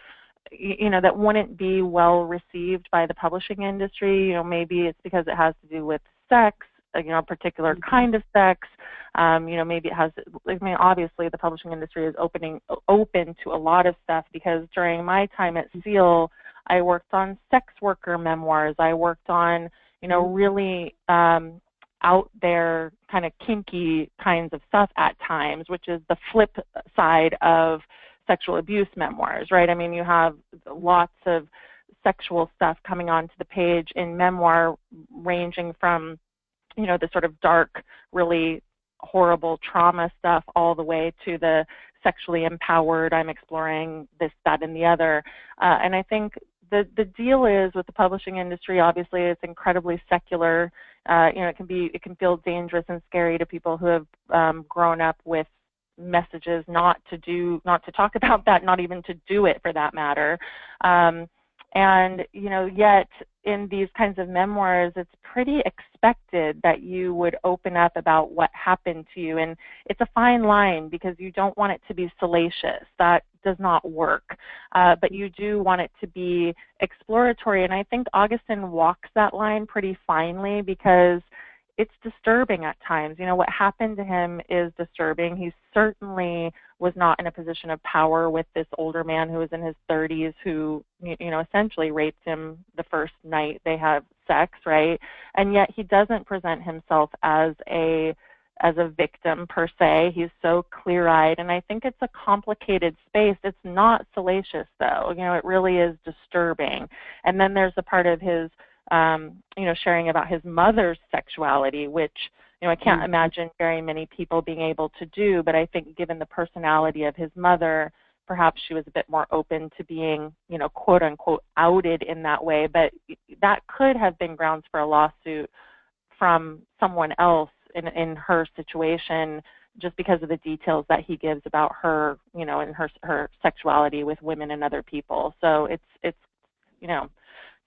that wouldn't be well received by the publishing industry. Maybe it's because it has to do with sex, a particular kind of sex. Maybe it has, obviously the publishing industry is open to a lot of stuff, because during my time at Seal, I worked on sex worker memoirs. I worked on, really out there kind of kinky kinds of stuff at times, which is the flip side of sexual abuse memoirs, right? I mean, you have lots of sexual stuff coming onto the page in memoir, ranging from the sort of dark, really horrible trauma stuff all the way to the sexually empowered, I'm exploring this, that, and the other. And I think the deal is with the publishing industry, obviously it's incredibly secular. It can feel dangerous and scary to people who have grown up with messages not to talk about that, not even to do it for that matter. And, yet in these kinds of memoirs, it's pretty expected that you would open up about what happened to you. And it's a fine line, because you don't want it to be salacious. That does not work. But you do want it to be exploratory. And I think Augustin walks that line pretty finely, because it's disturbing at times. What happened to him is disturbing. He certainly was not in a position of power with this older man who was in his 30s who, essentially raped him the first night they have sex, right? And yet he doesn't present himself as a victim per se. He's so clear-eyed, and I think it's a complicated space. It's not salacious, though. It really is disturbing. And then there's a part of his sharing about his mother's sexuality, which, I can't imagine very many people being able to do, but I think given the personality of his mother, perhaps she was a bit more open to being, quote unquote, outed in that way. But that could have been grounds for a lawsuit from someone else in her situation, just because of the details that he gives about her, and her sexuality with women and other people. So it's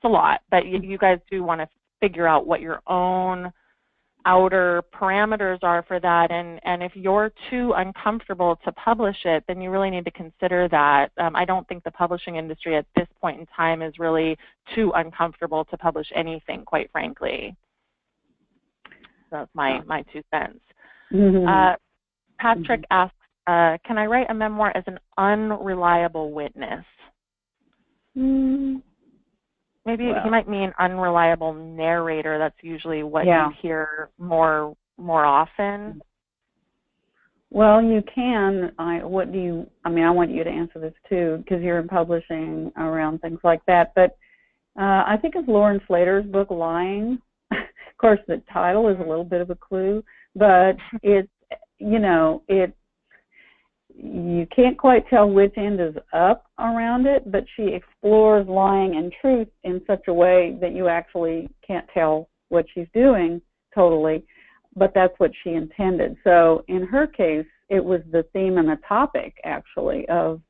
a lot. But you guys do want to figure out what your own outer parameters are for that, and if you're too uncomfortable to publish it, then you really need to consider that. I don't think the publishing industry at this point in time is really too uncomfortable to publish anything, quite frankly. That's my 2 cents. Mm-hmm. Patrick asks, can I write a memoir as an unreliable witness? Maybe he might mean unreliable narrator. That's usually what you hear more often. Well, you can. I want you to answer this too, because you're in publishing around things like that. But I think of Lauren Slater's book, Lying. Of course, the title is a little bit of a clue, but you can't quite tell which end is up around it, but she explores lying and truth in such a way that you actually can't tell what she's doing totally, but that's what she intended. So in her case, it was the theme and the topic, actually, of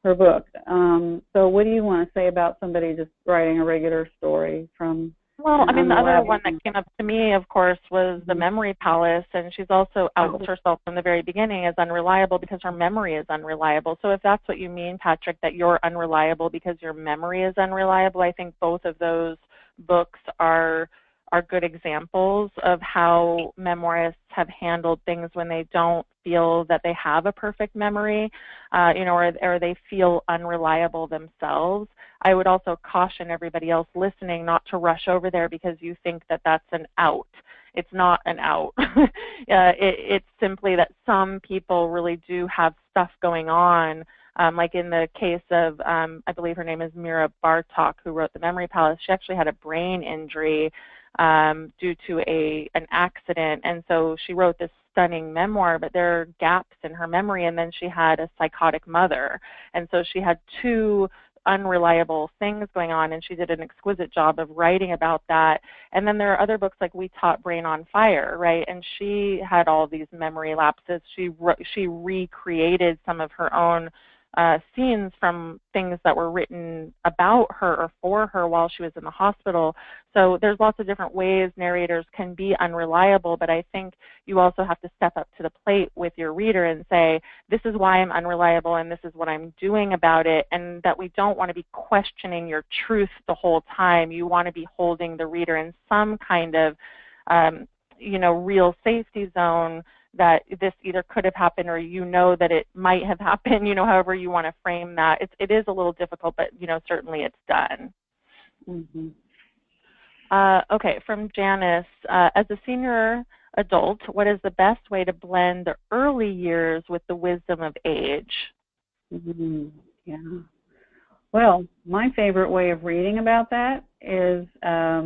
her book. So what do you want to say about somebody just writing a regular story from... Well, the other one that came up to me, of course, was the Memory Palace, and she's also outed herself from the very beginning as unreliable because her memory is unreliable. So if that's what you mean, Patrick, that you're unreliable because your memory is unreliable, I think both of those books are good examples of how memoirists have handled things when they don't feel that they have a perfect memory, or they feel unreliable themselves. I would also caution everybody else listening not to rush over there because you think that that's an out. It's not an out. It's simply that some people really do have stuff going on. Like in the case of, I believe her name is Mira Bartok, who wrote The Memory Palace. She actually had a brain injury due to an accident, and so she wrote this stunning memoir, but there are gaps in her memory, and then she had a psychotic mother, and so she had 2 unreliable things going on, and she did an exquisite job of writing about that. And then there are other books like We Taught Brain on Fire, right? And she had all these memory lapses. She recreated some of her own scenes from things that were written about her or for her while she was in the hospital. So there's lots of different ways narrators can be unreliable, but I think you also have to step up to the plate with your reader and say, this is why I'm unreliable and this is what I'm doing about it, and that we don't want to be questioning your truth the whole time. You want to be holding the reader in some kind of real safety zone, that this either could have happened or that it might have happened, however you want to frame that. It is a little difficult, but, certainly it's done. Mm-hmm. Okay, from Janice, as a senior adult, what is the best way to blend the early years with the wisdom of age? Mm-hmm. Yeah. Well, my favorite way of reading about that is, a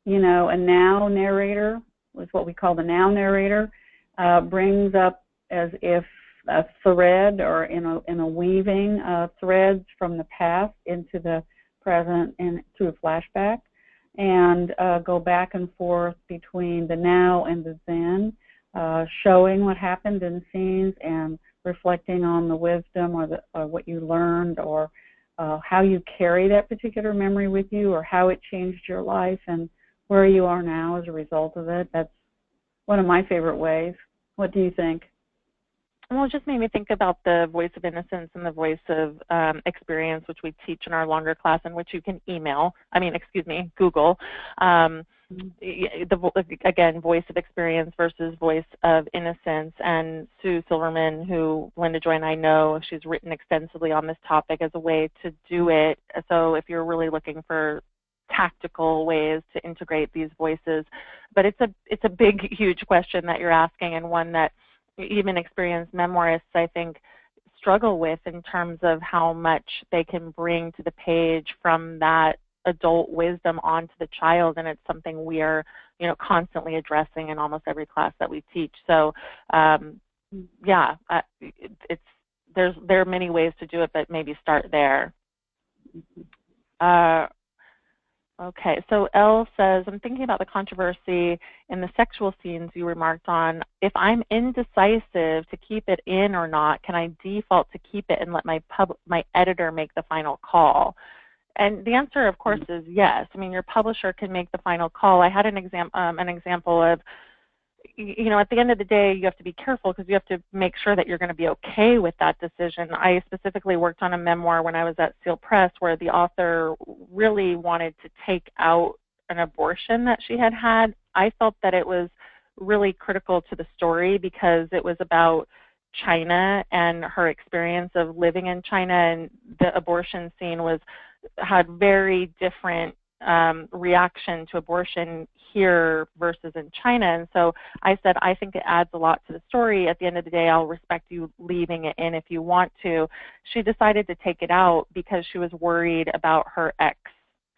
now narrator, is what we call the now narrator. Brings up as if a thread or in a weaving threads from the past into the present and through a flashback, and go back and forth between the now and the then, showing what happened in scenes and reflecting on the wisdom or what you learned, or how you carry that particular memory with you, or how it changed your life and where you are now as a result of it. That's one of my favorite ways. What do you think? Well, it just made me think about the voice of innocence and the voice of experience, which we teach in our longer class, and which you can Google. Again, voice of experience versus voice of innocence. And Sue Silverman, who Linda Joy and I know, she's written extensively on this topic as a way to do it. So if you're really looking for tactical ways to integrate these voices, but it's a big, huge question that you're asking, and one that even experienced memoirists, I think, struggle with in terms of how much they can bring to the page from that adult wisdom onto the child, and it's something we are, constantly addressing in almost every class that we teach. So, it's there are many ways to do it, but maybe start there. Okay, so Elle says, I'm thinking about the controversy in the sexual scenes you remarked on. If I'm indecisive to keep it in or not, can I default to keep it and let my editor make the final call? And the answer, of course, is yes. I mean, your publisher can make the final call. I had an example of, you know, at the end of the day, you have to be careful because you have to make sure that you're going to be okay with that decision. I specifically worked on a memoir when I was at Seal Press where the author really wanted to take out an abortion that she had had. I felt that it was really critical to the story because it was about China and her experience of living in China, and the abortion scene had very different reaction to abortion here versus in China. And so I said, I think it adds a lot to the story. At the end of the day, I'll respect you leaving it in if you want to. She decided to take it out because she was worried about her ex.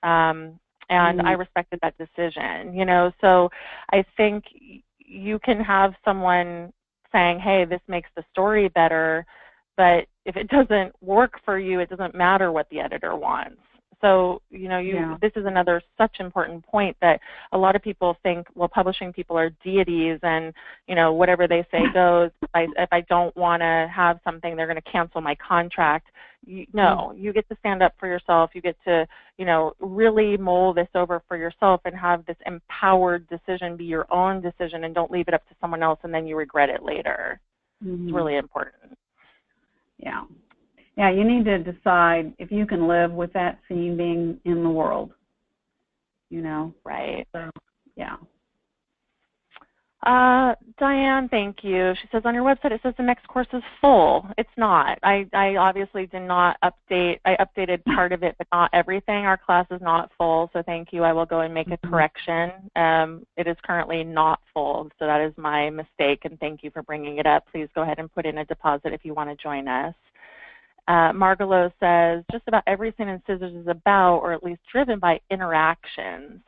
And I respected that decision, you know. So I think you can have someone saying, hey, this makes the story better, but if it doesn't work for you, it doesn't matter what the editor wants. So, you know, this is another such important point that a lot of people think, well, publishing people are deities and, you know, whatever they say goes. If I don't want to have something, they're going to cancel my contract. No, you get to stand up for yourself. You get to, you know, really mull this over for yourself and have this empowered decision be your own decision, and don't leave it up to someone else and then you regret it later. It's really important. Yeah. Yeah, you need to decide if you can live with that scene being in the world, you know. Right. So, yeah. Diane, thank you. She says, on your website it says the next course is full. It's not. I obviously did not update. I updated part of it, but not everything. Our class is not full, so thank you. I will go and make a correction. It is currently not full, so that is my mistake, and thank you for bringing it up. Please go ahead and put in a deposit if you want to join us. Margalo says, just about everything in Scissors is about, or at least driven by, interactions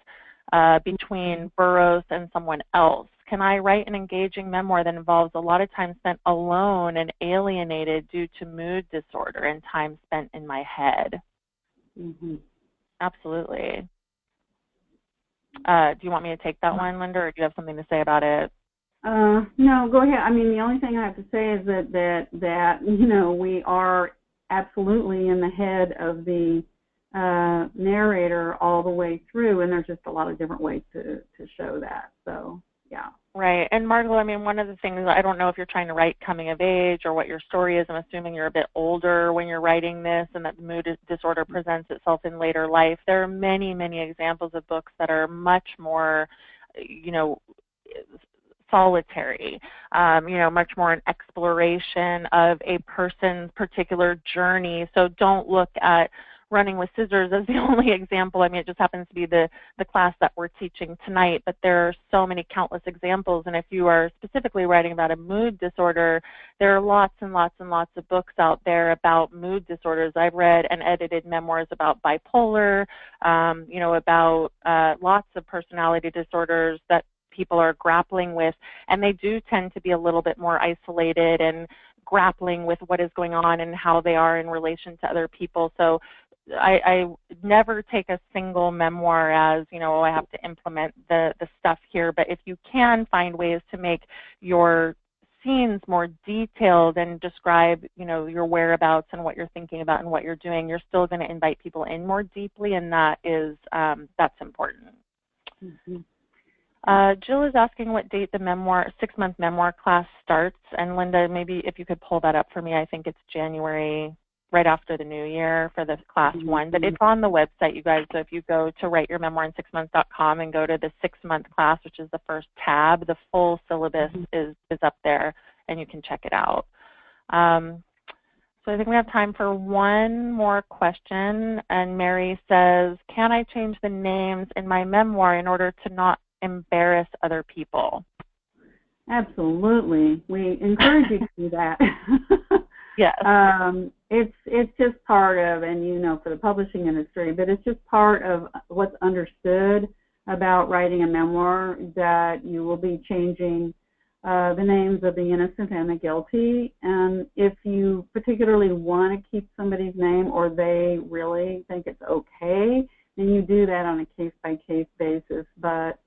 between Burroughs and someone else. Can I write an engaging memoir that involves a lot of time spent alone and alienated due to mood disorder and time spent in my head? Absolutely. Do you want me to take that one, Linda, or do you have something to say about it? No, go ahead. I mean, the only thing I have to say is that you know, we are absolutely in the head of the narrator all the way through, and there's just a lot of different ways to show that. So, yeah. Right. And Margot, I mean, one of the things, I don't know if you're trying to write coming of age or what your story is. I'm assuming you're a bit older when you're writing this and that the mood disorder presents itself in later life. There are many, many examples of books that are much more, you know, solitary, you know, much more an exploration of a person's particular journey. So don't look at Running with Scissors as the only example. I mean, it just happens to be the class that we're teaching tonight, but there are so many countless examples. And if you are specifically writing about a mood disorder, there are lots and lots and lots of books out there about mood disorders. I've read and edited memoirs about bipolar, you know, about lots of personality disorders that people are grappling with, and they do tend to be a little bit more isolated and grappling with what is going on and how they are in relation to other people. So I never take a single memoir as, you know, I have to implement the stuff here, but if you can find ways to make your scenes more detailed and describe, you know, your whereabouts and what you're thinking about and what you're doing, you're still going to invite people in more deeply, and that is, that's important. Jill is asking what date the memoir, 6-month memoir class starts. And Linda, maybe if you could pull that up for me, I think it's January, right after the new year for the class 1. But it's on the website, you guys. So if you go to writeyourmemoirin6months.com and go to the 6-month class, which is the first tab, the full syllabus is up there, and you can check it out. So I think we have time for one more question. And Mary says, can I change the names in my memoir in order to not embarrass other people? Absolutely. We encourage you to do that. Yes. It's just part of, and you know, for the publishing industry, but it's just part of what's understood about writing a memoir, that you will be changing the names of the innocent and the guilty. And if you particularly want to keep somebody's name or they really think it's okay, then you do that on a case-by-case basis. But,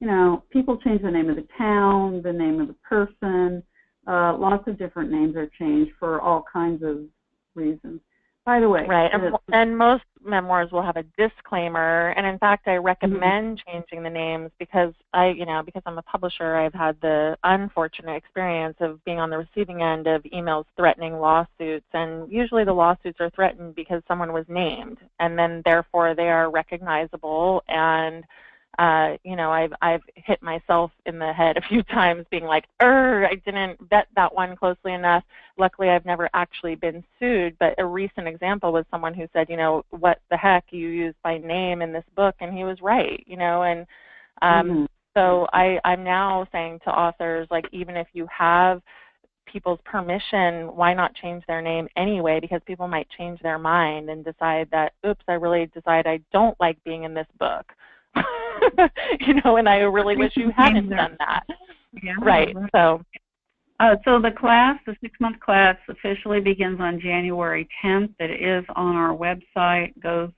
you know, people change the name of the town, the name of the person. Lots of different names are changed for all kinds of reasons. By the way, right, and most memoirs will have a disclaimer, and in fact, I recommend changing the names because because I'm a publisher, I've had the unfortunate experience of being on the receiving end of emails threatening lawsuits, and usually the lawsuits are threatened because someone was named, and then therefore they are recognizable. And I've hit myself in the head a few times being like, I didn't vet that one closely enough. Luckily, I've never actually been sued, but a recent example was someone who said, what the heck, you used my name in this book, and he was right, and so I'm now saying to authors, like, even if you have people's permission, why not change their name anyway? Because people might change their mind and decide that, oops, I really decide I don't like being in this book. And I really wish you hadn't done that. Yeah, right. So the class, the 6-month class, officially begins on January 10th. It is on our website, goes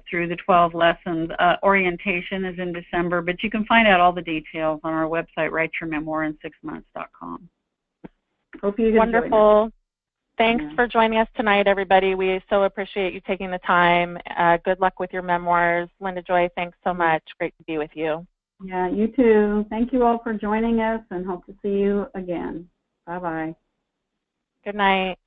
through the 12 lessons. Orientation is in December, but you can find out all the details on our website, writeyourmemoirin6months.com. Hope you enjoyed it. Wonderful. Thanks for joining us tonight, everybody. We so appreciate you taking the time. Good luck with your memoirs. Linda Joy, thanks so much. Great to be with you. Yeah, you too. Thank you all for joining us, and hope to see you again. Bye-bye. Good night.